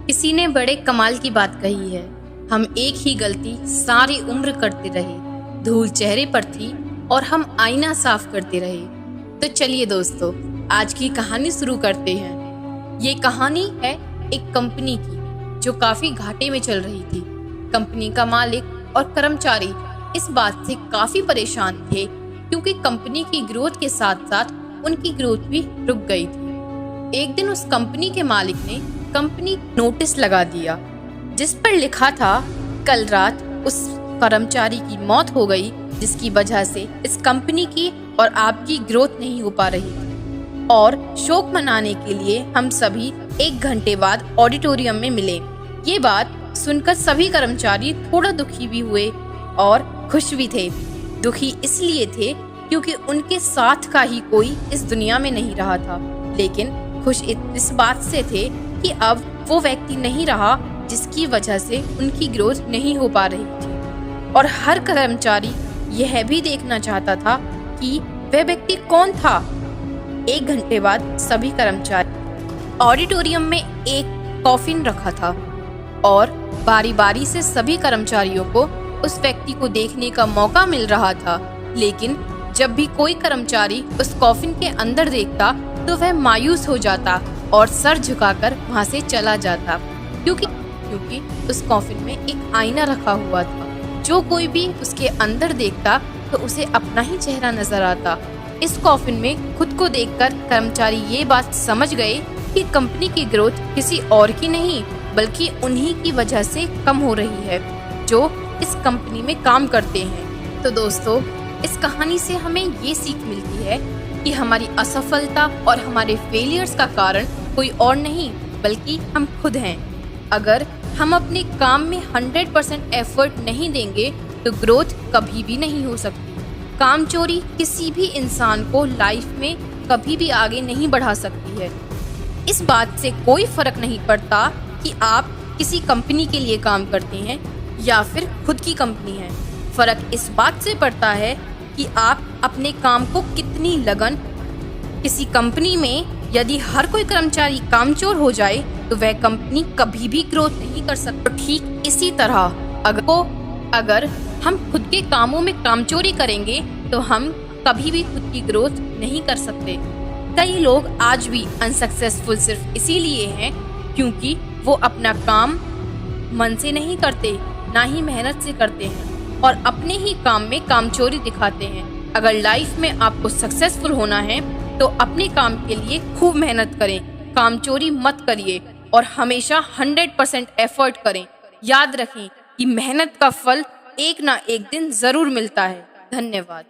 किसी ने बड़े कमाल की बात कही है। हम एक ही गलती सारी उम्र करते रहे, धूल चेहरे पर थी और हम आईना साफ करते रहे। तो चलिए दोस्तों, आज की कहानी शुरू करते हैं। ये कहानी है एक कंपनी की जो काफी घाटे में चल रही थी। कंपनी का मालिक और कर्मचारी इस बात से काफी परेशान थे क्योंकि कंपनी की ग्रोथ के साथ साथ उनकी ग्रोथ भी रुक गई थी। एक दिन उस कंपनी के मालिक ने कंपनी नोटिस लगा दिया जिस पर लिखा था, कल रात उस कर्मचारी की मौत हो गई जिसकी वजह से इस कंपनी की और आपकी ग्रोथ नहीं हो पा रही थी, और शोक मनाने के लिए हम सभी 1 घंटे बाद ऑडिटोरियम में मिले। ये बात सुनकर सभी कर्मचारी थोड़ा दुखी भी हुए और खुश भी थे। दुखी इसलिए थे क्योंकि उनके साथ का ही कोई इस दुनिया में नहीं रहा था, लेकिन खुश इस बात से थे कि अब वो व्यक्ति नहीं रहा जिसकी वजह से उनकी ग्रोथ नहीं हो पा रही थी। और हर कर्मचारी यह भी देखना चाहता था कि वह व्यक्ति कौन था। 1 घंटे बाद सभी कर्मचारी ऑडिटोरियम में एक कॉफिन रखा था और बारी बारी से सभी कर्मचारियों को उस व्यक्ति को देखने का मौका मिल रहा था। लेकिन जब भी कोई कर्मचारी उस कॉफिन के अंदर देखता तो वह मायूस हो जाता और सर झुकाकर वहां से चला जाता, क्योंकि उस कॉफिन में एक आईना रखा हुआ था। जो कोई भी उसके अंदर देखता तो उसे अपना ही चेहरा नजर आता। इस कॉफिन में खुद को देखकर कर्मचारी ये बात समझ गए कि कंपनी की ग्रोथ किसी और की नहीं बल्कि उन्हीं की वजह से कम हो रही है जो इस कंपनी में काम करते हैं। तो दोस्तों, इस कहानी से हमें ये सीख मिलती है कि हमारी असफलता और हमारे फेलियर्स का कारण कोई और नहीं बल्कि हम खुद हैं। अगर हम अपने काम में 100% एफर्ट नहीं देंगे तो ग्रोथ कभी भी नहीं हो सकती। कामचोरी किसी भी इंसान को लाइफ में कभी भी आगे नहीं बढ़ा सकती है। इस बात से कोई फर्क नहीं पड़ता कि आप किसी कंपनी के लिए काम करते हैं या फिर खुद की कंपनी है। फर्क इस बात से पड़ता है कि आप अपने काम को कितनी लगन। किसी कंपनी में यदि हर कोई कर्मचारी कामचोर हो जाए तो वह कंपनी कभी भी ग्रोथ नहीं कर सकती। ठीक इसी तरह अगर हम खुद के कामों में कामचोरी करेंगे तो हम कभी भी खुद की ग्रोथ नहीं कर सकते। कई लोग आज भी अनसक्सेसफुल सिर्फ इसीलिए हैं क्योंकि वो अपना काम मन से नहीं करते, ना ही मेहनत से करते हैं और अपने ही काम में कामचोरी दिखाते हैं। अगर लाइफ में आपको सक्सेसफुल होना है तो अपने काम के लिए खूब मेहनत करें, कामचोरी मत करिए और हमेशा 100% एफर्ट करें। याद रखें कि मेहनत का फल एक ना एक दिन जरूर मिलता है। धन्यवाद।